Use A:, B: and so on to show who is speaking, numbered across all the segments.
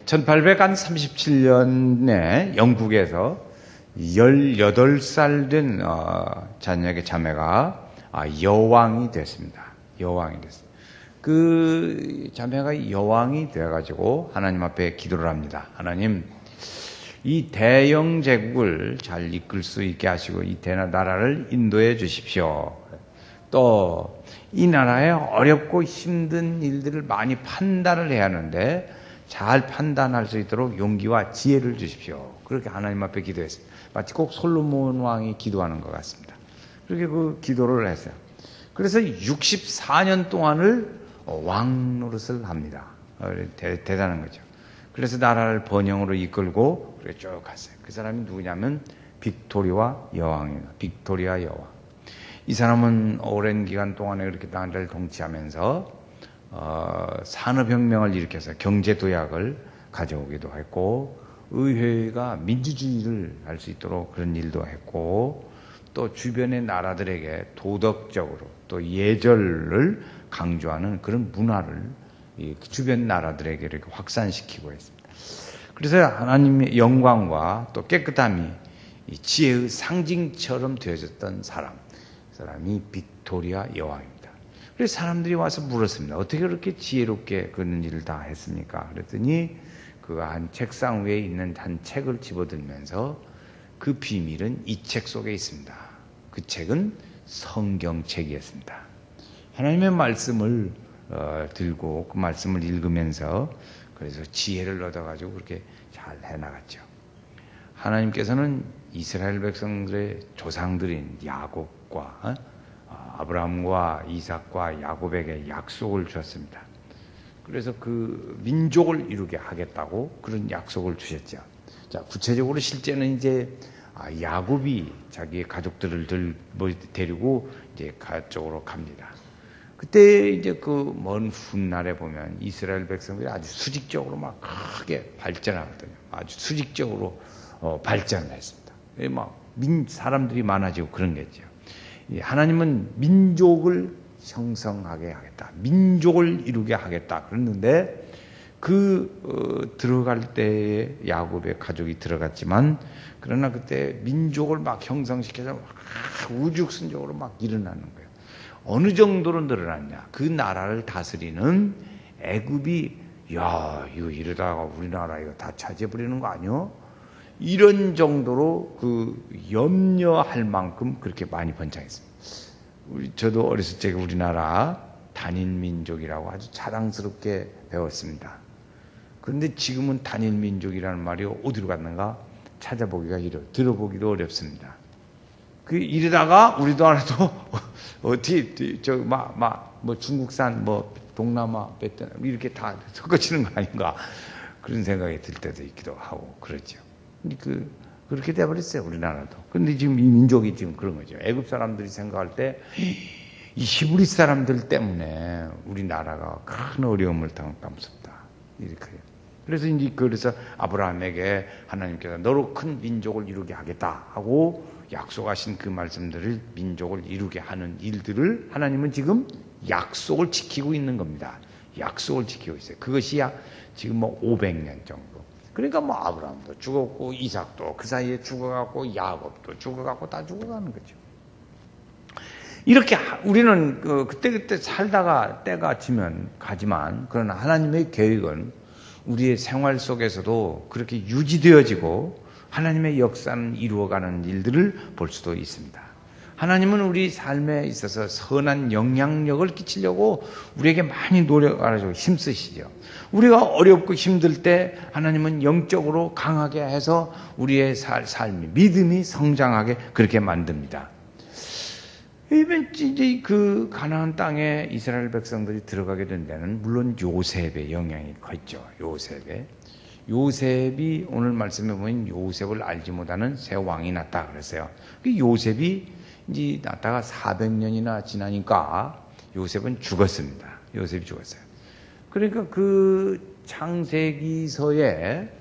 A: 1837년에 영국에서 18살 된 자녀의 자매가 여왕이 됐습니다. 여왕이 됐어요. 그 자매가 여왕이 되어가지고 하나님 앞에 기도를 합니다. 하나님, 이 대영 제국을 잘 이끌 수 있게 하시고 이 나라를 인도해 주십시오. 또 이 나라에 어렵고 힘든 일들을 많이 판단을 해야 하는데 잘 판단할 수 있도록 용기와 지혜를 주십시오. 그렇게 하나님 앞에 기도했습니다. 마치 꼭 솔로몬 왕이 기도하는 것 같습니다. 그렇게 그 기도를 했어요. 그래서 64년 동안을 왕 노릇을 합니다. 대단한 거죠. 그래서 나라를 번영으로 이끌고 그렇게 쭉 갔어요. 그 사람이 누구냐면 빅토리아 여왕입니다. 빅토리아 여왕. 이 사람은 오랜 기간 동안에 그렇게 나라를 통치하면서 산업혁명을 일으켜서 경제도약을 가져오기도 했고, 의회가 민주주의를 할 수 있도록 그런 일도 했고, 또 주변의 나라들에게 도덕적으로 또 예절을 강조하는 그런 문화를 주변 나라들에게 이렇게 확산시키고 있습니다. 그래서 하나님의 영광과 또 깨끗함이 지혜의 상징처럼 되어졌던 사람이 빅토리아 여왕입니다. 그래서 사람들이 와서 물었습니다. 어떻게 그렇게 지혜롭게 그런 일을 다 했습니까? 그랬더니 그 한 책상 위에 있는 한 책을 집어들면서 그 비밀은 이 책 속에 있습니다. 그 책은 성경책이었습니다. 하나님의 말씀을 들고 그 말씀을 읽으면서 그래서 지혜를 얻어가지고 그렇게 잘 해나갔죠. 하나님께서는 이스라엘 백성들의 조상들인 야곱과 아브라함과 이삭과 야곱에게 약속을 주었습니다. 그래서 그 민족을 이루게 하겠다고 그런 약속을 주셨죠. 자, 구체적으로 실제는 이제 야곱이 자기의 가족들을 데리고 이제 그쪽으로 갑니다. 그때 이제 그 먼 훗날에 보면 이스라엘 백성들이 아주 수직적으로 막 크게 발전하거든요. 아주 수직적으로 발전을 했습니다. 막 사람들이 많아지고 그런 거죠. 하나님은 민족을 형성하게 하겠다. 민족을 이루게 하겠다. 그랬는데 들어갈 때에 야곱의 가족이 들어갔지만 그러나 그때 민족을 막 형성시켜서 막 우죽순적으로 막 일어나는 거예요. 어느 정도로 늘어났냐. 그 나라를 다스리는 애굽이 이거 이러다가 우리나라 이거 다 차지해버리는 거 아니요? 이런 정도로 염려할 만큼 그렇게 많이 번창했습니다. 저도 어렸을 때 우리나라 단일민족이라고 아주 자랑스럽게 배웠습니다. 그런데 지금은 단일민족이라는 말이 어디로 갔는가 찾아보기가 들어보기도 어렵습니다. 이러다가 우리나라도 어떻게 중국산 동남아 베트남 이렇게 다 섞어지는 거 아닌가 그런 생각이 들 때도 있기도 하고 그렇죠. 그렇게 돼버렸어요, 우리나라도. 그런데 지금 이 민족이 지금 그런 거죠. 애굽 사람들이 생각할 때, 이 히브리 사람들 때문에 우리나라가 큰 어려움을 당할까 무섭다. 이렇게. 그래서 아브라함에게 하나님께서 너로 큰 민족을 이루게 하겠다 하고 약속하신 그 말씀들을 민족을 이루게 하는 일들을 하나님은 지금 약속을 지키고 있는 겁니다. 약속을 지키고 있어요. 그것이 지금 500년 정도. 그러니까 아브라함도 죽었고 이삭도 그 사이에 죽어갔고 야곱도 죽어갔고 다 죽어가는 거죠. 이렇게 우리는 그때 살다가 때가 지면 가지만 그러나 하나님의 계획은 우리의 생활 속에서도 그렇게 유지되어지고 하나님의 역사는 이루어가는 일들을 볼 수도 있습니다. 하나님은 우리 삶에 있어서 선한 영향력을 끼치려고 우리에게 많이 노력하시고 힘쓰시죠. 우리가 어렵고 힘들 때 하나님은 영적으로 강하게 해서 우리의 삶이 믿음이 성장하게 그렇게 만듭니다. 이제 그 가나안 땅에 이스라엘 백성들이 들어가게 된 데는 물론 요셉의 영향이 컸죠. 요셉이 오늘 말씀에 보면 요셉을 알지 못하는 새 왕이 났다 그랬어요. 요셉이 이제 났다가 400년이나 지나니까 요셉은 죽었습니다. 요셉이 죽었어요. 그러니까 그 창세기서에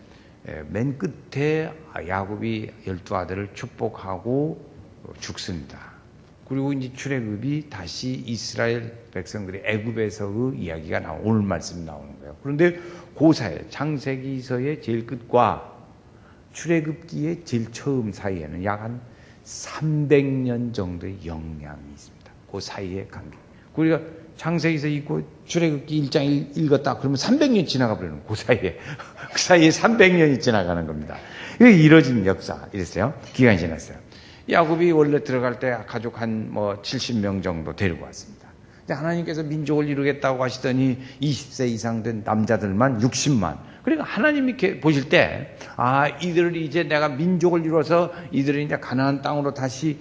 A: 맨 끝에 야곱이 12아들을 축복하고 죽습니다. 그리고 이제 출애굽이 다시 이스라엘 백성들이 애굽에서의 이야기가 오늘 말씀이 나오는 거예요. 그런데 그 사이, 창세기서의 제일 끝과 출애굽기의 제일 처음 사이에는 약 한 300년 정도의 영향이 있습니다. 그 사이의 관계. 우리가 창세기서 읽고 출애굽기 1장 읽었다 그러면 300년 지나가 버리는 그 사이에 그 사이에 300년이 지나가는 겁니다. 이게 이뤄진 역사 이랬어요. 기간이 지났어요. 야곱이 원래 들어갈 때 가족 한 70명 정도 데리고 왔습니다. 근데 하나님께서 민족을 이루겠다고 하시더니 20세 이상 된 남자들만 60만. 그러니까 하나님이 보실 때, 이들을 이제 내가 민족을 이루어서 이들을 이제 가나안 땅으로 다시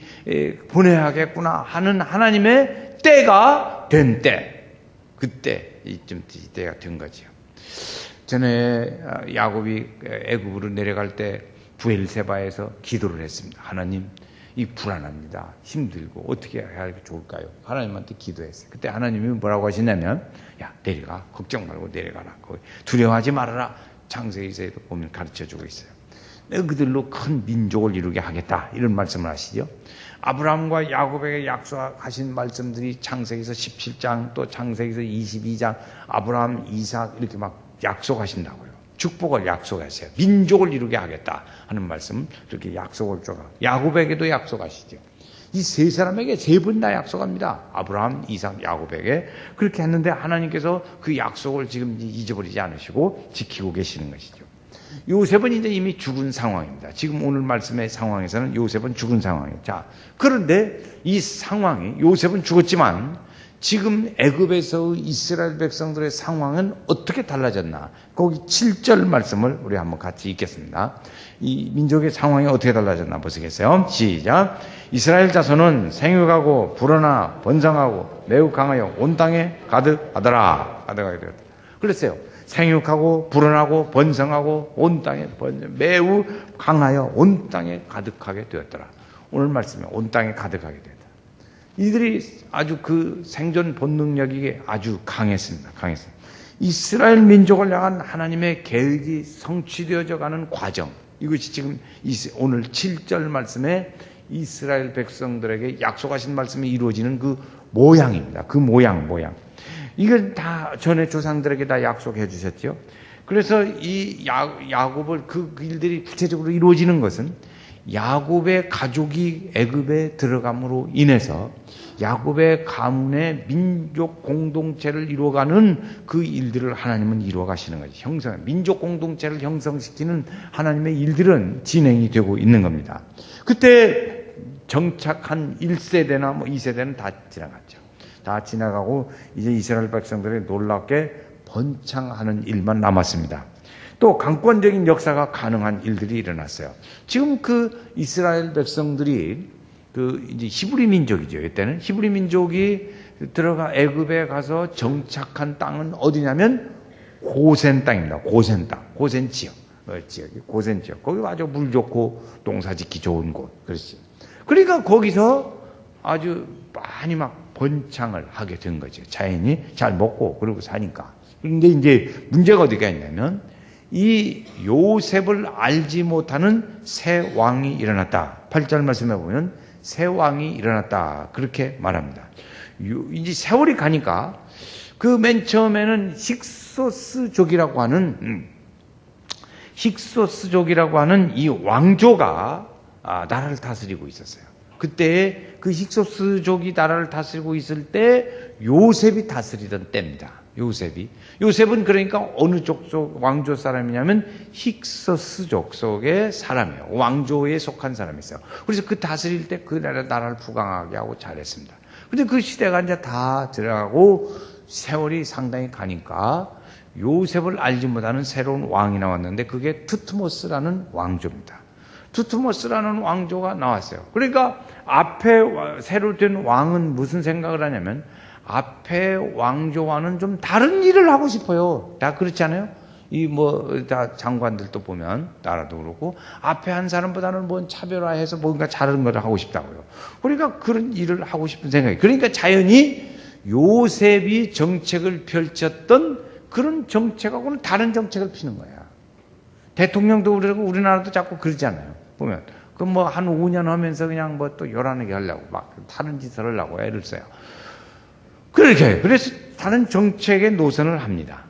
A: 보내야겠구나 하는 하나님의 때가 된 때. 그때, 이쯤 때가 된 거죠. 전에 야곱이 애굽으로 내려갈 때 부엘세바에서 기도를 했습니다. 하나님, 이 불안합니다. 힘들고 어떻게 해야 좋을까요? 하나님한테 기도했어요. 그때 하나님이 뭐라고 하시냐면, 야, 내려가. 걱정 말고 내려가라. 두려워하지 말아라. 창세기서에도 보면 가르쳐주고 있어요. 내가 그들로 큰 민족을 이루게 하겠다. 이런 말씀을 하시죠. 아브라함과 야곱에게 약속하신 말씀들이 창세기서 17장 또 창세기서 22장 아브라함, 이삭 이렇게 막 약속하신다고요. 축복을 약속하세요. 민족을 이루게 하겠다 하는 말씀, 그렇게 약속을 줘가. 야곱에게도 약속하시죠. 이 세 사람에게 세 번 다 약속합니다. 아브라함, 이삭, 야곱에게. 그렇게 했는데 하나님께서 그 약속을 지금 잊어버리지 않으시고 지키고 계시는 것이죠. 요셉은 이제 이미 죽은 상황입니다. 지금 오늘 말씀의 상황에서는 요셉은 죽은 상황이에요. 자, 그런데 이 상황이, 요셉은 죽었지만 지금 애굽에서의 이스라엘 백성들의 상황은 어떻게 달라졌나? 거기 7절 말씀을 우리 한번 같이 읽겠습니다. 이 민족의 상황이 어떻게 달라졌나 보시겠어요? 시작. 이스라엘 자손은 생육하고 불어나 번성하고 매우 강하여 온 땅에 가득하더라. 가득하게 되었다. 그랬어요. 생육하고 불어나고 번성하고 온 땅에 매우 강하여 온 땅에 가득하게 되었더라. 오늘 말씀에 온 땅에 가득하게 되었다. 이들이 아주 그 생존 본능력이 아주 강했습니다. 강했습니다. 이스라엘 민족을 향한 하나님의 계획이 성취되어져 가는 과정. 이것이 지금 오늘 7절 말씀에 이스라엘 백성들에게 약속하신 말씀이 이루어지는 그 모양입니다. 그 모양. 이건 다 전에 조상들에게 다 약속해 주셨죠. 그래서 이 야곱을 그 일들이 구체적으로 이루어지는 것은 야곱의 가족이 애굽에 들어감으로 인해서 야곱의 가문의 민족 공동체를 이루어가는 그 일들을 하나님은 이루어 가시는 거죠. 민족 공동체를 형성시키는 하나님의 일들은 진행이 되고 있는 겁니다. 그때 정착한 1세대나 2세대는 다 지나갔죠. 다 지나가고 이제 이스라엘 백성들이 놀랍게 번창하는 일만 남았습니다. 또 강권적인 역사가 가능한 일들이 일어났어요. 지금 그 이스라엘 백성들이 그 이제 히브리 민족이죠. 이때는 히브리 민족이 들어가 애굽에 가서 정착한 땅은 어디냐면 고센 땅입니다. 고센 땅, 고센 지역이 고센 지역. 거기 아주 물 좋고 농사짓기 좋은 곳. 그렇지. 그러니까 거기서 아주 많이 막 번창을 하게 된 거죠. 자연이 잘 먹고 그러고 사니까. 그런데 이제 문제가 어디가 있냐면 이 요셉을 알지 못하는 새 왕이 일어났다. 8절 말씀에 보면 새 왕이 일어났다. 그렇게 말합니다. 이제 세월이 가니까 그 맨 처음에는 힉소스족이라고 하는 이 왕조가 나라를 다스리고 있었어요. 그때 그 힉소스족이 나라를 다스리고 있을 때 요셉이 다스리던 때입니다. 요셉은 그러니까 어느 족 왕조 사람이냐면 힉소스족 속의 사람이에요. 왕조에 속한 사람이었어요. 그래서 그 다스릴 때 그 나라를 부강하게 하고 잘했습니다. 근데 그 시대가 이제 다 들어가고 세월이 상당히 가니까 요셉을 알지 못하는 새로운 왕이 나왔는데 그게 투트모스라는 왕조입니다. 투트모스라는 왕조가 나왔어요. 그러니까 앞에 새로 된 왕은 무슨 생각을 하냐면 앞에 왕조와는 좀 다른 일을 하고 싶어요. 다 그렇지 않아요? 다 장관들도 보면 나라도 그렇고 앞에 한 사람보다는 차별화해서 뭔가 다른 걸 하고 싶다고요. 그러니까 그런 일을 하고 싶은 생각이. 그러니까 자연히 요셉이 정책을 펼쳤던 그런 정책하고는 다른 정책을 피는 거야. 대통령도 그러고 우리나라도 자꾸 그러잖아요. 보면 한 5년 하면서 그냥 또 요란하게 하려고 막 다른 짓을 하려고 애를 써요. 그래서 다른 정책의 노선을 합니다.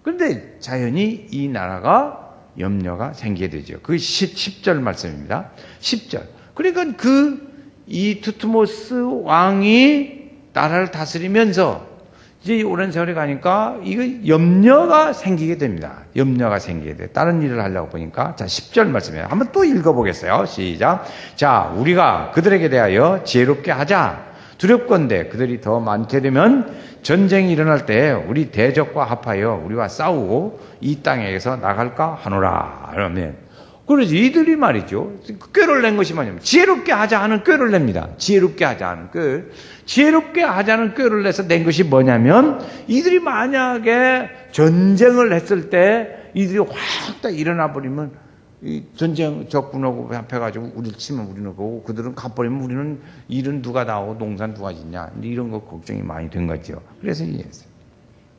A: 그런데 자연히 이 나라가 염려가 생기게 되죠. 그 10절 말씀입니다. 10절. 그러니까 이 두트모스 왕이 나라를 다스리면서 이제 오랜 세월이 가니까 이거 염려가 생기게 됩니다. 염려가 생기게 돼. 다른 일을 하려고 보니까. 자, 10절 말씀이에요. 한번 또 읽어보겠어요. 시작. 자, 우리가 그들에게 대하여 지혜롭게 하자. 두렵건대 그들이 더 많게 되면 전쟁이 일어날 때 우리 대적과 합하여 우리와 싸우고 이 땅에서 나갈까 하노라. 그러면 그러지 이들이 말이죠. 꾀를 낸 것이 뭐냐면 지혜롭게 하자 하는 꾀를 냅니다. 지혜롭게 하자 하는 꾀. 지혜롭게 하자는 꾀를 내서 낸 것이 뭐냐면 이들이 만약에 전쟁을 했을 때 이들이 확 다 일어나 버리면 이 전쟁 적군하고 합해가지고 우리를 치면 우리는 보고 그들은 가버리면 우리는 일은 누가 다 하고 농사는 누가 짓냐 이런 거 걱정이 많이 된 거죠. 그래서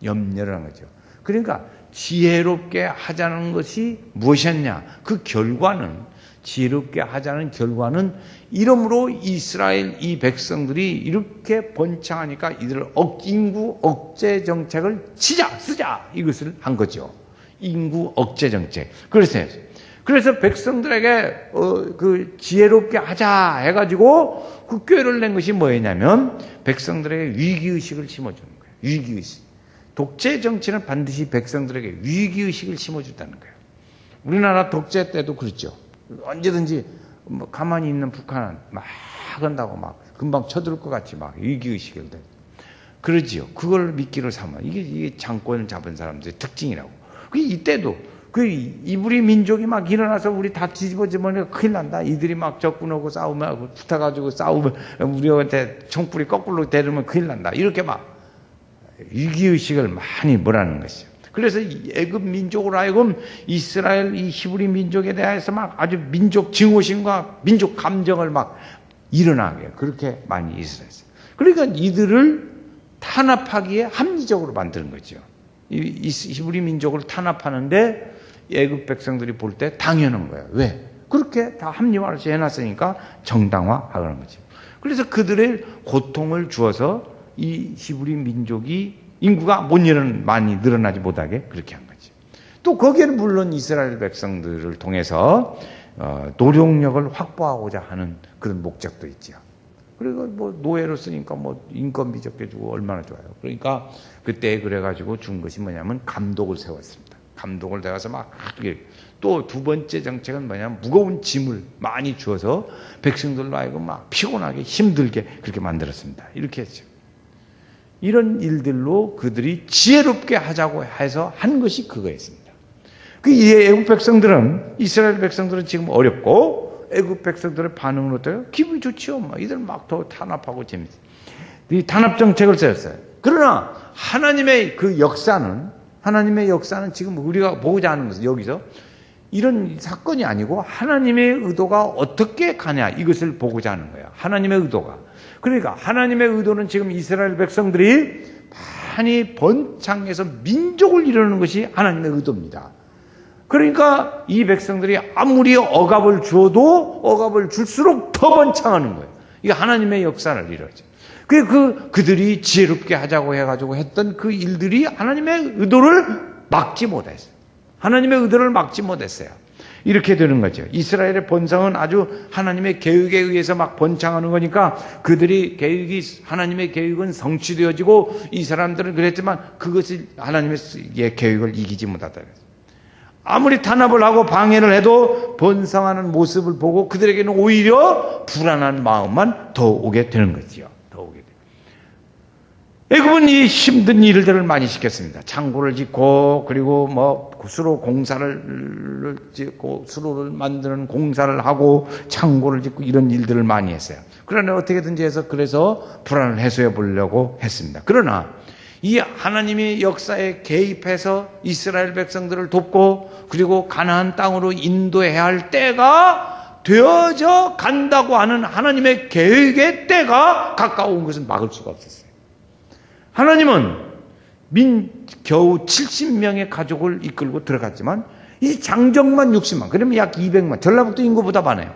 A: 염려를 한 거죠. 그러니까 지혜롭게 하자는 것이 무엇이었냐? 그 결과는 지혜롭게 하자는 결과는 이러므로 이스라엘 이 백성들이 이렇게 번창하니까 이들을 인구 억제 정책을 쓰자 이것을 한 거죠. 인구 억제 정책. 그래서 백성들에게 그 지혜롭게 하자 해가지고 그 꾀를 낸 것이 뭐였냐면 백성들에게 위기의식을 심어주는 거예요. 위기의식. 독재 정치는 반드시 백성들에게 위기의식을 심어준다는 거예요. 우리나라 독재 때도 그렇죠. 언제든지 뭐 가만히 있는 북한은 막 한다고 막 금방 쳐들을 것 같이 막 위기의식을 대. 그러지요. 그걸 미끼로 삼아. 이게 장권을 잡은 사람들의 특징이라고. 이때도 이불이 민족이 막 일어나서 우리 다 뒤집어지면 큰일 난다. 이들이 막 적군하고 싸우면 붙어가지고 싸우면 우리한테 총불이 거꾸로 대르면 큰일 난다. 이렇게 막 위기의식을 많이 뭐라는 것이죠. 그래서 애굽 민족으로 하여금 이스라엘 이 히브리 민족에 대해서 막 아주 민족 증오심과 민족 감정을 막 일어나게 그렇게 많이 있었어요. 그러니까 이들을 탄압하기에 합리적으로 만드는 거죠. 이 히브리 민족을 탄압하는데 애굽 백성들이 볼 때 당연한 거예요. 왜? 그렇게 다 합리화를 해놨으니까 정당화하는 거죠. 그래서 그들의 고통을 주어서 이 히브리 민족이 인구가 많이 늘어나지 못하게 그렇게 한 거죠. 또 거기에는 물론 이스라엘 백성들을 통해서 노동력을 확보하고자 하는 그런 목적도 있죠. 그리고 뭐 노예로 쓰니까 뭐 인건비 적게 주고 얼마나 좋아요. 그러니까 그때 그래가지고 준 것이 뭐냐면 감독을 세웠습니다. 감독을 세워서 막 또 두 번째 정책은 뭐냐면 무거운 짐을 많이 주어서 백성들로 하여금 막 피곤하게 힘들게 그렇게 만들었습니다. 이렇게 했죠. 이런 일들로 그들이 지혜롭게 하자고 해서 한 것이 그거였습니다. 애굽 백성들은 이스라엘 백성들은 지금 어렵고 애굽 백성들의 반응은 어때요? 기분이 좋지요. 이들 막 더 탄압하고 재밌어요. 이 탄압 정책을 세웠어요. 그러나 하나님의 역사는 지금 우리가 보고자 하는 것은 여기서 이런 사건이 아니고 하나님의 의도가 어떻게 가냐 이것을 보고자 하는 거예요. 하나님의 의도가. 그러니까 하나님의 의도는 지금 이스라엘 백성들이 많이 번창해서 민족을 이루는 것이 하나님의 의도입니다. 그러니까 이 백성들이 아무리 억압을 주어도 억압을 줄수록 더 번창하는 거예요. 이게 하나님의 역사를 이루어져. 그들이 지혜롭게 하자고 해가지고 했던 그 일들이 하나님의 의도를 막지 못했어요. 하나님의 의도를 막지 못했어요. 이렇게 되는 거죠. 이스라엘의 번성은 아주 하나님의 계획에 의해서 막 번창하는 거니까 하나님의 계획은 성취되어지고 이 사람들은 그랬지만 그것이 하나님의 계획을 이기지 못하다. 아무리 탄압을 하고 방해를 해도 번성하는 모습을 보고 그들에게는 오히려 불안한 마음만 더 오게 되는 거지요. 애굽은 이 힘든 일들을 많이 시켰습니다. 창고를 짓고 그리고 뭐 수로 공사를 짓고 수로를 만드는 공사를 하고 창고를 짓고 이런 일들을 많이 했어요. 그러나 어떻게든지 해서 그래서 불안을 해소해 보려고 했습니다. 그러나 이 하나님의 역사에 개입해서 이스라엘 백성들을 돕고 그리고 가나안 땅으로 인도해야 할 때가 되어져 간다고 하는 하나님의 계획의 때가 가까운 것은 막을 수가 없었어요. 하나님은 겨우 70명의 가족을 이끌고 들어갔지만 이 장정만 60만, 그러면 약 200만, 전라북도 인구보다 많아요.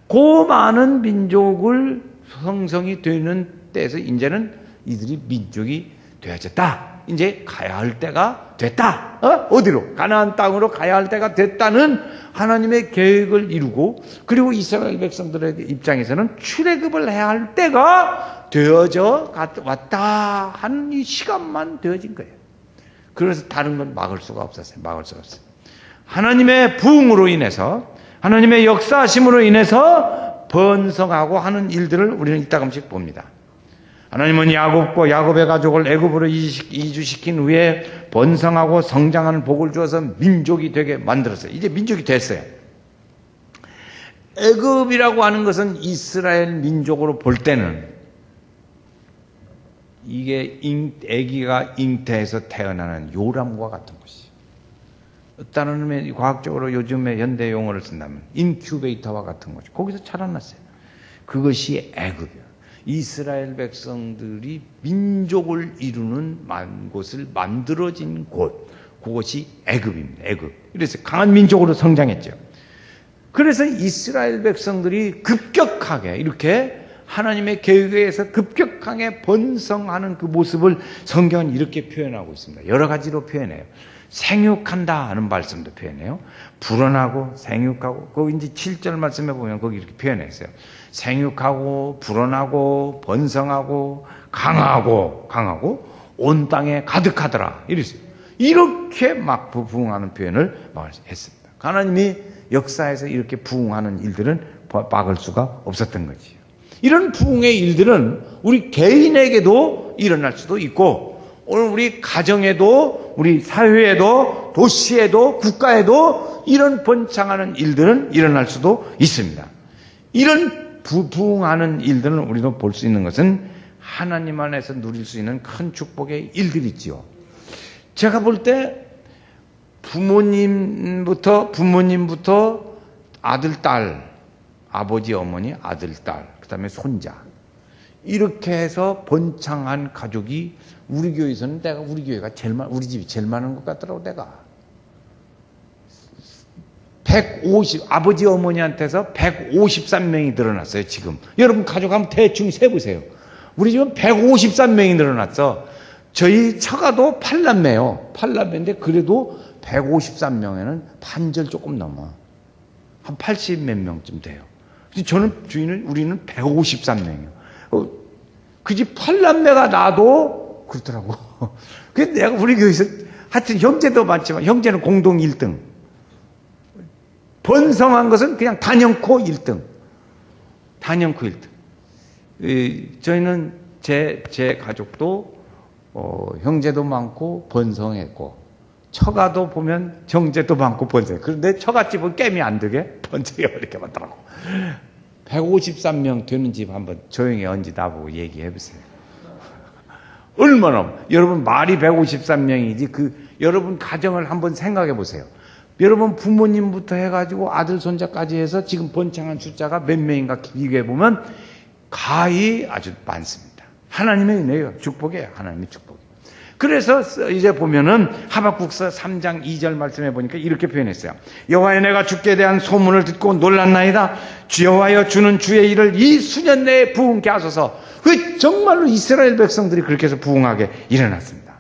A: 그 많은 민족을 형성이 되는 때에서 이제는 이들이 민족이 되어졌다. 이제 가야 할 때가 됐다. 어디로? 가나안 땅으로 가야 할 때가 됐다는 하나님의 계획을 이루고, 그리고 이스라엘 백성들의 입장에서는 출애굽을 해야 할 때가 되어져 왔다 하는 이 시간만 되어진 거예요. 그래서 다른 건 막을 수가 없었어요. 막을 수가 없어요. 하나님의 부흥으로 인해서, 하나님의 역사하심으로 인해서 번성하고 하는 일들을 우리는 이따금씩 봅니다. 하나님은 야곱의 가족을 애굽으로 이주시킨 후에 번성하고 성장하는 복을 주어서 민족이 되게 만들었어요. 이제 민족이 됐어요. 애굽이라고 하는 것은 이스라엘 민족으로 볼 때는 이게 아기가 잉태해서 태어나는 요람과 같은 것이에요. 다른 의미에 과학적으로 요즘에 현대 용어를 쓴다면 인큐베이터와 같은 것이 거기서 자라났어요. 그것이 애굽이에요. 이스라엘 백성들이 민족을 이루는 곳을 만들어진 곳, 그것이 애굽입니다. 애굽. 그래서 강한 민족으로 성장했죠. 그래서 이스라엘 백성들이 급격하게 이렇게 하나님의 계획에 의해서 급격하게 번성하는 그 모습을 성경은 이렇게 표현하고 있습니다. 여러 가지로 표현해요. 생육한다 하는 말씀도 표현해요. 불어나고 생육하고, 거기 이제 7절 말씀에 보면 거기 이렇게 표현했어요. 생육하고 불어나고 번성하고 강하고 온 땅에 가득하더라. 이랬어요. 이렇게 막 부흥하는 표현을 했습니다. 하나님이 역사에서 이렇게 부흥하는 일들은 막을 수가 없었던 거지요. 이런 부흥의 일들은 우리 개인에게도 일어날 수도 있고, 오늘 우리 가정에도, 우리 사회에도, 도시에도, 국가에도 이런 번창하는 일들은 일어날 수도 있습니다. 이런 부흥하는 일들은 우리도 볼 수 있는 것은 하나님 안에서 누릴 수 있는 큰 축복의 일들이지요. 제가 볼 때 부모님부터 아들, 딸, 아버지, 어머니, 아들, 딸, 그 다음에 손자, 이렇게 해서 번창한 가족이 우리 교회에서는 우리 교회가 우리 집이 제일 많은 것 같더라고. 내가 150, 아버지 어머니한테서 153명이 늘어났어요. 지금 여러분 가족 한번 대충 세보세요. 우리 집은 153명이 늘어났어. 저희 처가도 8남매요. 8남매인데 그래도 153명에는 반절 조금 넘어. 한 80 몇 명쯤 돼요. 우리는 153명이에요. 그 집 8남매가 나도 그렇더라고. 그래서 내가 우리 교회에서 하여튼 형제도 많지만 형제는 공동 1등. 번성한 것은 그냥 단연코 1등. 단연코 1등. 저희는 제 가족도 형제도 많고 번성했고, 처가도 보면 형제도 많고 번성해. 그런데 처갓집은 깨미 안 되게 번성이 이렇게 많더라고. 153명 되는 집 한번 조용히 언제 나보고 얘기해 보세요. 얼마나, 여러분 말이 153명이지 여러분 가정을 한번 생각해 보세요. 여러분 부모님부터 해가지고 아들 손자까지 해서 지금 번창한 숫자가 몇 명인가 비교해 보면 가히 아주 많습니다. 하나님의 은혜예요. 축복이에요. 하나님의 축복. 그래서 이제 보면은 하박국서 3장 2절 말씀해 보니까 이렇게 표현했어요. 여호와여, 내가 주께 대한 소문을 듣고 놀랐나이다. 여호와여, 주는 주의 일을 이 수년 내에 부흥케 하소서. 정말로 이스라엘 백성들이 그렇게 해서 부흥하게 일어났습니다.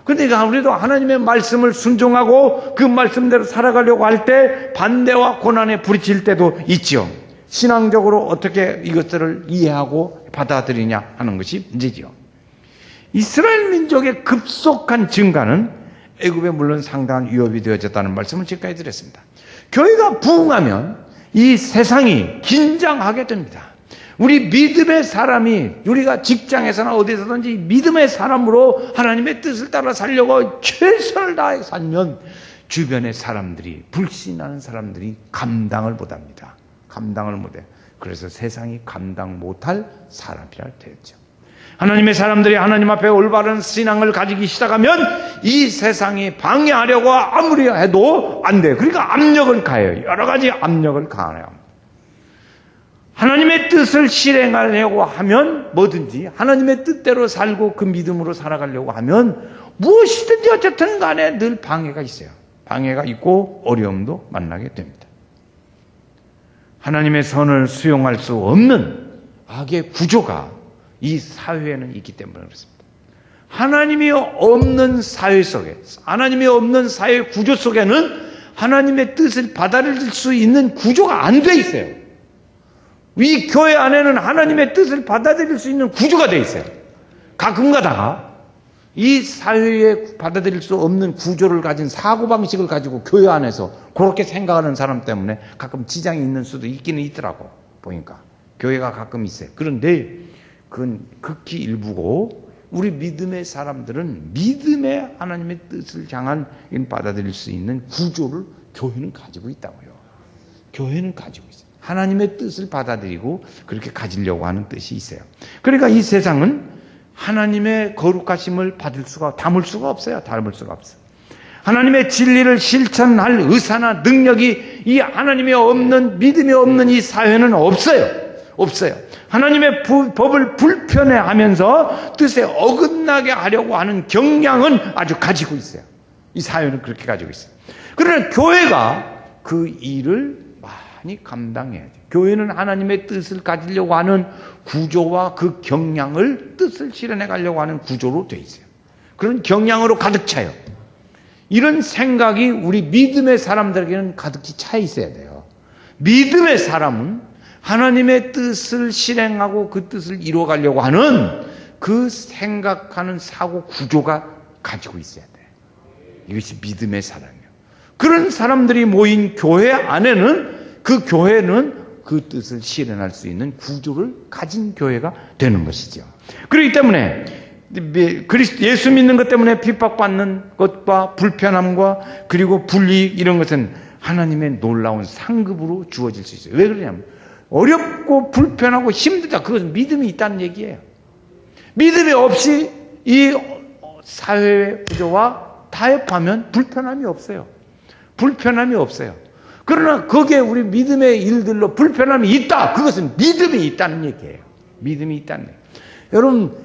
A: 그런데 우리도 하나님의 말씀을 순종하고 그 말씀대로 살아가려고 할 때 반대와 고난에 부딪힐 때도 있지요. 신앙적으로 어떻게 이것들을 이해하고 받아들이냐 하는 것이 문제지요. 이스라엘 민족의 급속한 증가는 애굽에 물론 상당한 위협이 되어졌다는 말씀을 지금까지 드렸습니다. 교회가 부흥하면 이 세상이 긴장하게 됩니다. 우리 믿음의 사람이, 우리가 직장에서나 어디서든지 믿음의 사람으로 하나님의 뜻을 따라 살려고 최선을 다해 살면 주변의 사람들이, 불신하는 사람들이 감당을 못합니다. 감당을 못해. 그래서 세상이 감당 못할 사람이라 되었죠. 하나님의 사람들이 하나님 앞에 올바른 신앙을 가지기 시작하면 이 세상이 방해하려고 아무리 해도 안 돼요. 그러니까 압력을 가해요. 여러 가지 압력을 가해요. 하나님의 뜻을 실행하려고 하면 뭐든지 하나님의 뜻대로 살고 그 믿음으로 살아가려고 하면 무엇이든지 어쨌든 간에 늘 방해가 있어요. 방해가 있고 어려움도 만나게 됩니다. 하나님의 선을 수용할 수 없는 악의 구조가 이 사회에는 있기 때문에 그렇습니다. 하나님이 없는 사회 속에, 하나님이 없는 사회 구조 속에는 하나님의 뜻을 받아들일 수 있는 구조가 안 돼 있어요. 이 교회 안에는 하나님의 뜻을 받아들일 수 있는 구조가 돼 있어요. 가끔 가다가 이 사회에 받아들일 수 없는 구조를 가진 사고방식을 가지고 교회 안에서 그렇게 생각하는 사람 때문에 가끔 지장이 있는 수도 있기는 있더라고. 보니까 교회가 가끔 있어요. 그런데 그건 극히 일부고, 우리 믿음의 사람들은 믿음의 하나님의 뜻을 향한 받아들일 수 있는 구조를 교회는 가지고 있다고요. 교회는 가지고 있어요. 하나님의 뜻을 받아들이고 그렇게 가지려고 하는 뜻이 있어요. 그러니까 이 세상은 하나님의 거룩하심을 담을 수가 없어요. 담을 수가 없어요. 하나님의 진리를 실천할 의사나 능력이 이 하나님이 없는, 믿음이 없는 이 사회는 없어요. 없어요. 하나님의 법을 불편해하면서 뜻에 어긋나게 하려고 하는 경향은 아주 가지고 있어요. 이 사회는 그렇게 가지고 있어요. 그러나 교회가 그 일을 많이 감당해야 돼요. 교회는 하나님의 뜻을 가지려고 하는 구조와 그 경향을, 뜻을 실현해 가려고 하는 구조로 되어 있어요. 그런 경향으로 가득 차요. 이런 생각이 우리 믿음의 사람들에게는 가득히 차 있어야 돼요. 믿음의 사람은 하나님의 뜻을 실행하고 그 뜻을 이루어가려고 하는 그 생각하는 사고 구조가 가지고 있어야 돼요. 이것이 믿음의 사람이에요. 그런 사람들이 모인 교회 안에는, 그 교회는 그 뜻을 실현할 수 있는 구조를 가진 교회가 되는 것이죠. 그렇기 때문에 예수 믿는 것 때문에 핍박받는 것과 불편함과 그리고 불이익, 이런 것은 하나님의 놀라운 상급으로 주어질 수 있어요. 왜 그러냐면 어렵고 불편하고 힘들다, 그것은 믿음이 있다는 얘기예요. 믿음이 없이 이 사회 구조와 타협하면 불편함이 없어요. 불편함이 없어요. 그러나 거기에 우리 믿음의 일들로 불편함이 있다, 그것은 믿음이 있다는 얘기예요. 믿음이 있다는 얘기예요. 여러분,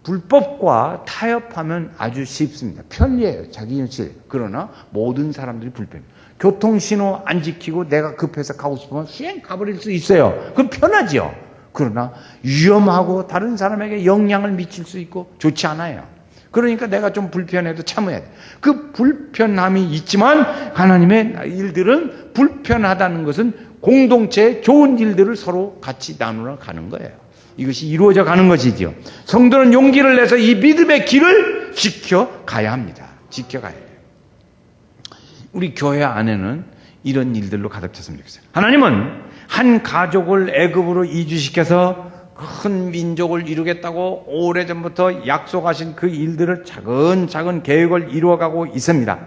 A: 불법과 타협하면 아주 쉽습니다. 편리해요. 자기 현실. 그러나 모든 사람들이 불편해요. 교통신호 안 지키고 내가 급해서 가고 싶으면 쌩 가버릴 수 있어요. 그건 편하죠. 그러나 위험하고 다른 사람에게 영향을 미칠 수 있고 좋지 않아요. 그러니까 내가 좀 불편해도 참아야 돼. 그 불편함이 있지만 하나님의 일들은, 불편하다는 것은 공동체의 좋은 일들을 서로 같이 나누러 가는 거예요. 이것이 이루어져 가는 것이죠. 성도는 용기를 내서 이 믿음의 길을 지켜가야 합니다. 지켜가야 돼요. 우리 교회 안에는 이런 일들로 가득 찼으면 좋겠어요. 하나님은 한 가족을 애굽으로 이주시켜서 큰 민족을 이루겠다고 오래전부터 약속하신 그 일들을 차근차근 계획을 이루어가고 있습니다.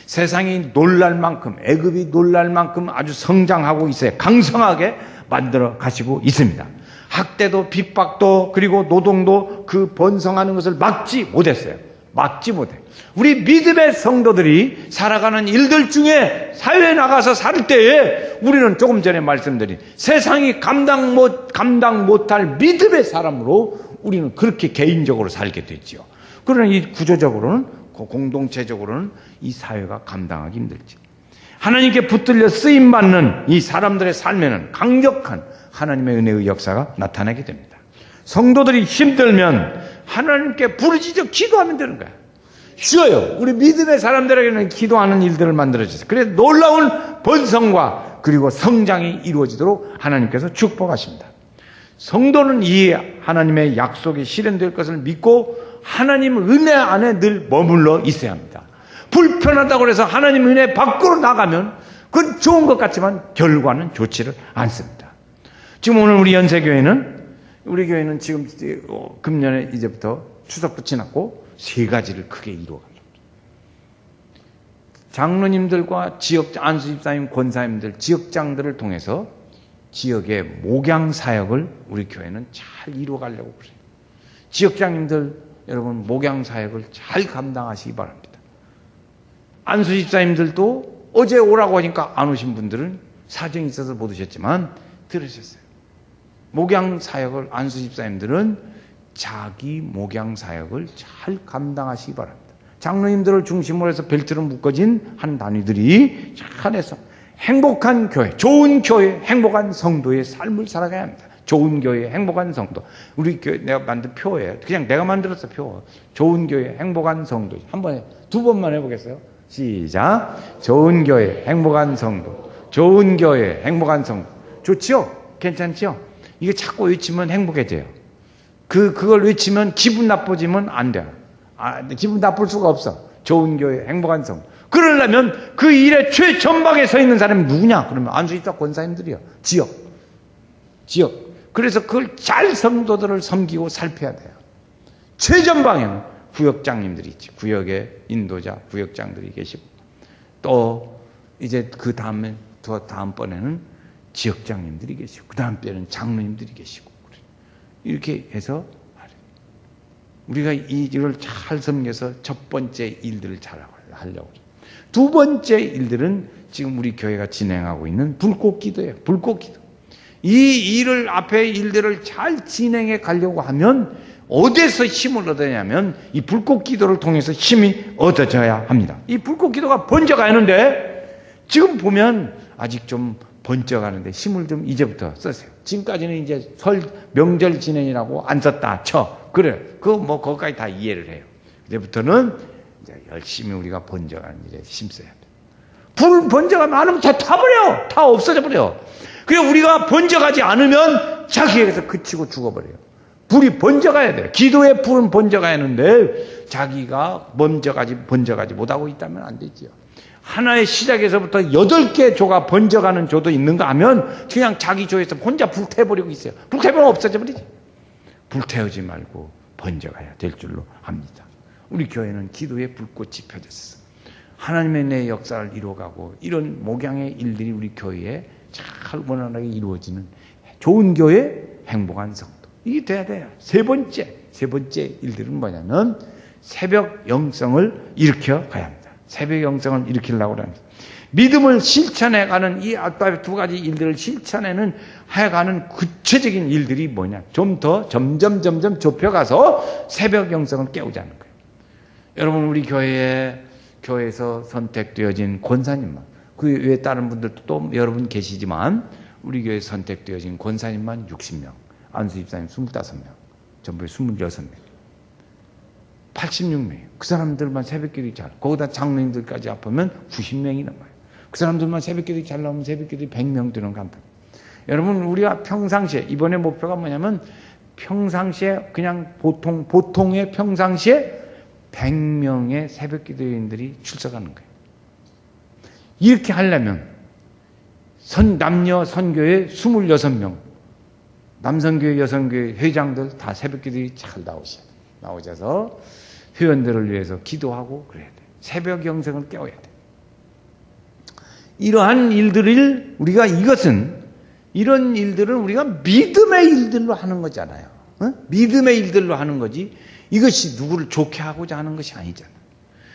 A: 세상이 놀랄 만큼, 애굽이 놀랄 만큼 아주 성장하고 있어요. 강성하게 만들어 가시고 있습니다. 학대도 핍박도 그리고 노동도 그 번성하는 것을 막지 못했어요. 막지 못해. 우리 믿음의 성도들이 살아가는 일들 중에 사회에 나가서 살 때에 우리는 조금 전에 말씀드린 세상이 감당 못할 믿음의 사람으로 우리는 그렇게 개인적으로 살게 됐죠. 그러나 이 구조적으로는, 공동체적으로는 이 사회가 감당하기 힘들죠. 하나님께 붙들려 쓰임받는 이 사람들의 삶에는 강력한 하나님의 은혜의 역사가 나타나게 됩니다. 성도들이 힘들면 하나님께 부르짖어 기도하면 되는 거야. 쉬워요. 우리 믿음의 사람들에게는 기도하는 일들을 만들어주세요. 그래서 놀라운 번성과 그리고 성장이 이루어지도록 하나님께서 축복하십니다. 성도는 이 하나님의 약속이 실현될 것을 믿고 하나님 은혜 안에 늘 머물러 있어야 합니다. 불편하다고 해서 하나님 은혜 밖으로 나가면 그건 좋은 것 같지만 결과는 좋지를 않습니다. 지금 오늘 우리 우리 교회는 지금 금년에 이제부터 추석도 지났고 3가지를 크게 이루어가려고. 장로님들과 안수집사님, 권사님들, 지역장들을 통해서 지역의 목양 사역을 우리 교회는 잘 이루어가려고 그래요. 지역장님들 여러분 목양 사역을 잘 감당하시기 바랍니다. 안수집사님들도 어제 오라고 하니까 안 오신 분들은 사정이 있어서 못 오셨지만 들으셨어요. 목양 사역을, 안수집사님들은 자기 목양 사역을 잘 감당하시기 바랍니다. 장로님들을 중심으로 해서 벨트로 묶어진 한 단위들이 잘해서 행복한 교회, 좋은 교회, 행복한 성도의 삶을 살아가야 합니다. 좋은 교회, 행복한 성도. 우리 교회 내가 만든 표예요. 그냥 내가 만들었어, 표. 좋은 교회, 행복한 성도. 두 번만 해보겠어요? 시작. 좋은 교회, 행복한 성도. 좋은 교회, 행복한 성도. 좋지요? 괜찮지요? 이거 자꾸 외치면 행복해져요. 그걸 외치면 기분 나빠지면 안 돼요. 기분 나쁠 수가 없어. 좋은 교회, 행복한 성도. 그러려면 그 일의 최전방에 서 있는 사람이 누구냐? 그러면 안수집사 권사님들이요. 지역. 그래서 그걸 잘 성도들을 섬기고 살펴야 돼요. 최전방에는 구역장님들이 있지. 구역의 인도자, 구역장들이 계시고, 또 이제 그 다음번에는 지역장님들이 계시고, 그 다음번에는 장로님들이 계시고, 이렇게 해서 우리가 이걸 잘 섬겨서 첫 번째 일들을 잘 하려고 해요. 두 번째 일들은 지금 우리 교회가 진행하고 있는 불꽃기도예요. 불꽃기도. 이 일을 앞에 일들을 잘 진행해 가려고 하면 어디서 힘을 얻느냐면 이 불꽃기도를 통해서 힘이 얻어져야 합니다. 이 불꽃기도가 번져가는데 지금 보면 아직 좀 번쩍하는데 힘을 좀 이제부터 쓰세요. 지금까지는 이제 설 명절 진행이라고 안 썼다 쳐. 그래. 거기까지 다 이해를 해요. 이제부터는 이제 열심히 우리가 번져가는 일에 힘써야 돼. 불 번져가면 안 하면 다 타버려. 다 없어져 버려. 그래 우리가 번져가지 않으면 자기에게서 그치고 죽어버려요. 불이 번져가야 돼요. 기도의 불은 번져가야 하는데 자기가 번져가지 못하고 있다면 안 되지요. 하나의 시작에서부터 8개 조가 번져가는 조도 있는가 하면 그냥 자기 조에서 혼자 불태워버리고 있어요. 불태우면 없어져 버리지. 불태우지 말고 번져가야 될 줄로 합니다. 우리 교회는 기도의 불꽃이 펴졌어. 하나님의 내 역사를 이루어가고 이런 목양의 일들이 우리 교회에 잘 원활하게 이루어지는 좋은 교회, 행복한 성도. 이게 돼야 돼요. 세 번째 일들은 뭐냐면 새벽 영성을 일으켜 가야 합니다. 새벽 영성을 일으키려고 합니다. 믿음을 실천해가는 이 앞에 두 가지 일들을 실천해가는 구체적인 일들이 뭐냐? 좀 더 점점 좁혀가서 새벽 영성을 깨우자는 거예요. 여러분 우리 교회에서 선택되어진 권사님만, 그 외에 다른 분들도 또 여러분 계시지만 우리 교회에 선택되어진 권사님만 60명, 안수집사님 25명, 전부에 26명, 86명이에요. 그 사람들만 새벽기도에 잘, 거기다 장로님들까지 합하면 90명이 넘어요. 그 사람들만 새벽기도에 잘 나오면 새벽기도에 100명 되는 간판. 여러분 우리가 평상시에 이번에 목표가 뭐냐면 평상시에 그냥 보통의 평상시에 100명의 새벽기도인들이 출석하는 거예요. 이렇게 하려면 남녀 선교회 26명, 남선교회, 여선교회 회장들 다 새벽기도에 잘 나오셔서 회원들을 위해서 기도하고 그래야 돼요. 새벽 영성을 깨워야 돼요. 이러한 일들을 이런 일들은 우리가 믿음의 일들로 하는 거잖아요. 믿음의 일들로 하는 거지 이것이 누구를 좋게 하고자 하는 것이 아니잖아요.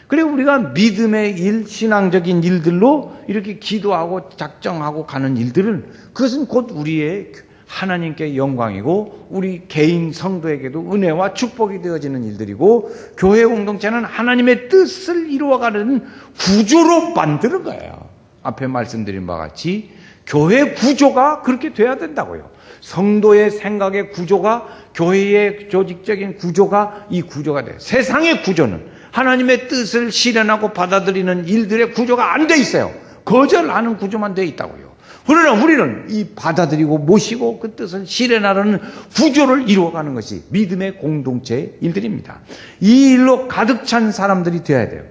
A: 그리고 우리가 믿음의 일, 신앙적인 일들로 이렇게 기도하고 작정하고 가는 일들은 그것은 곧 우리의 하나님께 영광이고 우리 개인 성도에게도 은혜와 축복이 되어지는 일들이고 교회 공동체는 하나님의 뜻을 이루어가는 구조로 만드는 거예요. 앞에 말씀드린 바와 같이 교회 구조가 그렇게 돼야 된다고요. 성도의 생각의 구조가 교회의 조직적인 구조가 이 구조가 돼요. 세상의 구조는 하나님의 뜻을 실현하고 받아들이는 일들의 구조가 안 돼 있어요. 거절하는 구조만 돼 있다고요. 그러나 우리는 이 받아들이고 모시고 그 뜻을 실현하려는 구조를 이루어가는 것이 믿음의 공동체의 일들입니다. 이 일로 가득 찬 사람들이 되어야 돼요.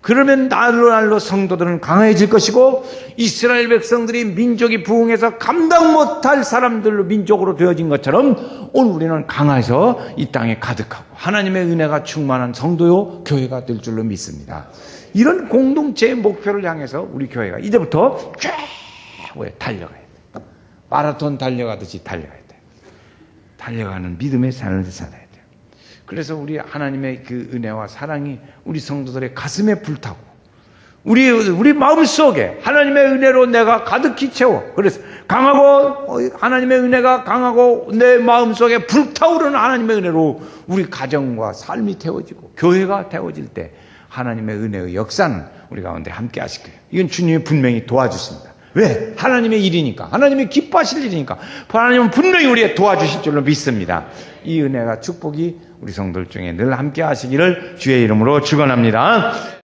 A: 그러면 날로 성도들은 강해질 것이고 이스라엘 백성들이 민족이 부흥해서 감당 못할 사람들로 민족으로 되어진 것처럼 오늘 우리는 강해서 이 땅에 가득하고 하나님의 은혜가 충만한 성도요 교회가 될 줄로 믿습니다. 이런 공동체의 목표를 향해서 우리 교회가 이제부터 쫙 달려가야 돼. 마라톤 달려가듯이 달려가야 돼. 달려가는 믿음의 삶을 살아야 돼. 그래서 우리 하나님의 그 은혜와 사랑이 우리 성도들의 가슴에 불타고 우리 마음속에 하나님의 은혜로 내가 가득히 채워. 그래서 하나님의 은혜가 강하고 내 마음속에 불타오르는 하나님의 은혜로 우리 가정과 삶이 태워지고 교회가 태워질 때 하나님의 은혜의 역사는 우리 가운데 함께 하실 거예요. 이건 주님이 분명히 도와주십니다. 왜? 하나님의 일이니까. 하나님이 기뻐하실 일이니까. 하나님은 분명히 우리의 도와주실 줄로 믿습니다. 이 은혜가 축복이 우리 성도들 중에 늘 함께 하시기를 주의 이름으로 축원합니다.